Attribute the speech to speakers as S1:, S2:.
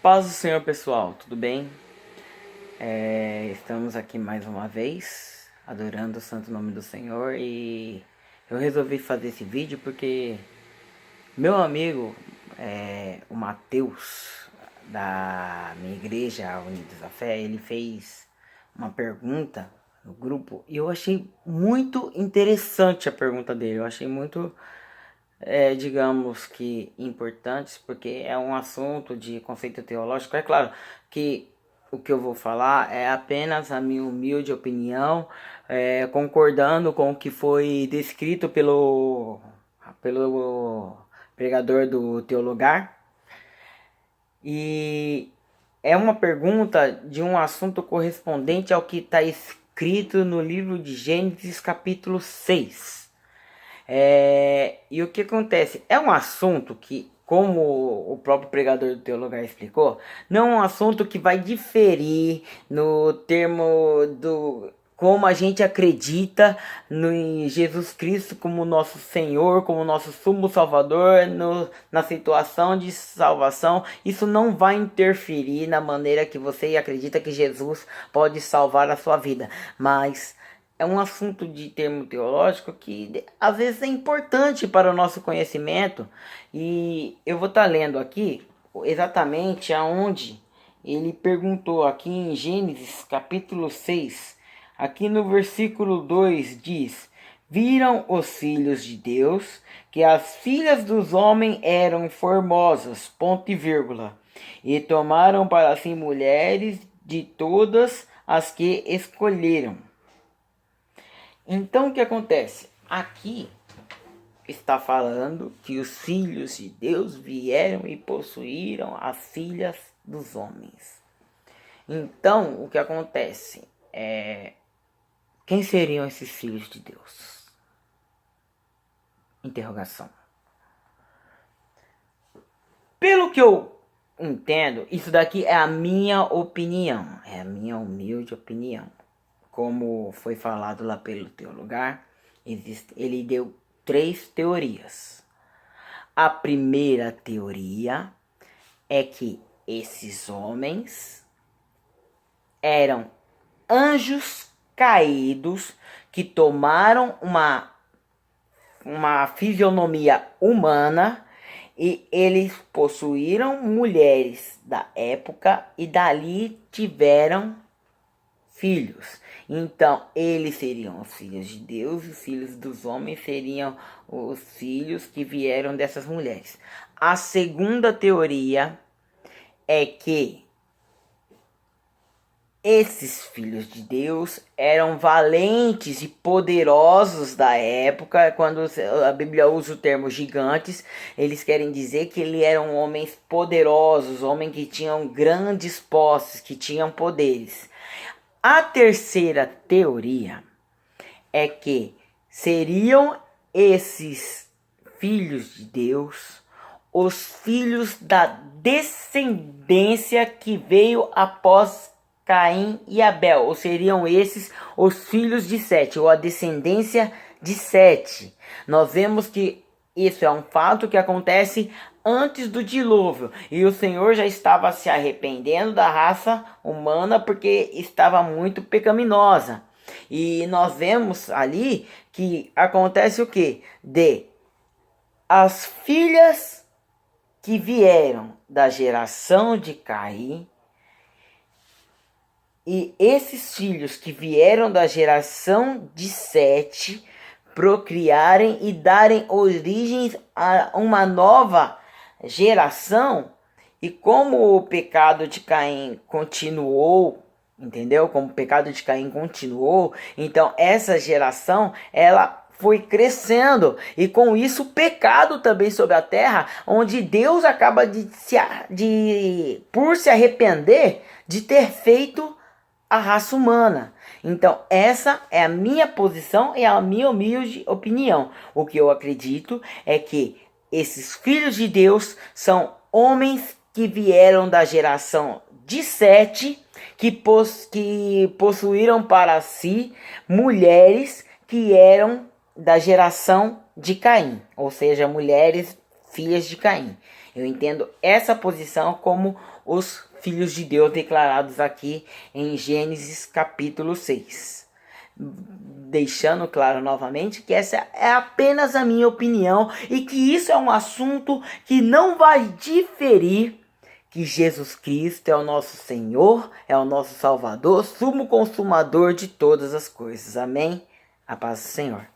S1: Paz do Senhor, pessoal, tudo bem? Estamos aqui mais uma vez, adorando o santo nome do Senhor, e eu resolvi fazer esse vídeo porque meu amigo, o Mateus, da minha igreja Unidos da Fé, ele fez uma pergunta no grupo e eu achei muito interessante a pergunta dele, eu achei muito digamos que importantes, porque é um assunto de conceito teológico. É claro que o que eu vou falar é apenas a minha humilde opinião, concordando com o que foi descrito pelo pregador do Teologar. E é uma pergunta de um assunto correspondente ao que está escrito no livro de Gênesis capítulo 6. E o que acontece? É um assunto que, como o próprio pregador do teu lugar explicou, não é um assunto que vai diferir no termo do como a gente acredita em Jesus Cristo como nosso Senhor, como nosso sumo Salvador, na situação de salvação. Isso não vai interferir na maneira que você acredita que Jesus pode salvar a sua vida, mas é um assunto de termo teológico que às vezes é importante para o nosso conhecimento. E eu vou estar lendo aqui exatamente aonde ele perguntou aqui em Gênesis capítulo 6. Aqui no versículo 2 diz: viram os filhos de Deus que as filhas dos homens eram formosas, ponto e vírgula, e tomaram para si mulheres de todas as que escolheram. Então o que acontece? Aqui está falando que os filhos de Deus vieram e possuíram as filhas dos homens. Então o que acontece? Quem seriam esses filhos de Deus? Interrogação. Pelo que eu entendo, isso daqui é a minha opinião. É a minha humilde opinião. Como foi falado lá pelo Teologar, ele deu 3 teorias. A primeira teoria é que esses homens eram anjos caídos que tomaram uma fisionomia humana e eles possuíram mulheres da época e dali tiveram filhos. Então, eles seriam os filhos de Deus e os filhos dos homens seriam os filhos que vieram dessas mulheres. A segunda teoria é que esses filhos de Deus eram valentes e poderosos da época. Quando a Bíblia usa o termo gigantes, eles querem dizer que eles eram homens poderosos, homens que tinham grandes posses, que tinham poderes. A terceira teoria é que seriam esses filhos de Deus os filhos da descendência que veio após Caim e Abel, ou seriam esses os filhos de Sete, ou a descendência de Sete. Nós vemos que isso é um fato que acontece antes do dilúvio, e o Senhor já estava se arrependendo da raça humana porque estava muito pecaminosa. E nós vemos ali que acontece o que? As filhas que vieram da geração de Caim e esses filhos que vieram da geração de Sete procriarem e darem origem a uma nova geração. E como o pecado de Caim continuou, entendeu? Como o pecado de Caim continuou, então essa geração, ela foi crescendo, e com isso o pecado também sobre a terra, onde Deus acaba por se arrepender de ter feito a raça humana. Então essa é a minha posição e a minha humilde opinião. O que eu acredito é que esses filhos de Deus são homens que vieram da geração de Sete, que possuíram para si mulheres que eram da geração de Caim, ou seja, mulheres filhas de Caim. Eu entendo essa posição como os filhos de Deus declarados aqui em Gênesis capítulo 6. Deixando claro novamente que essa é apenas a minha opinião e que isso é um assunto que não vai diferir, que Jesus Cristo é o nosso Senhor, é o nosso Salvador, sumo consumador de todas as coisas. Amém? A paz do Senhor.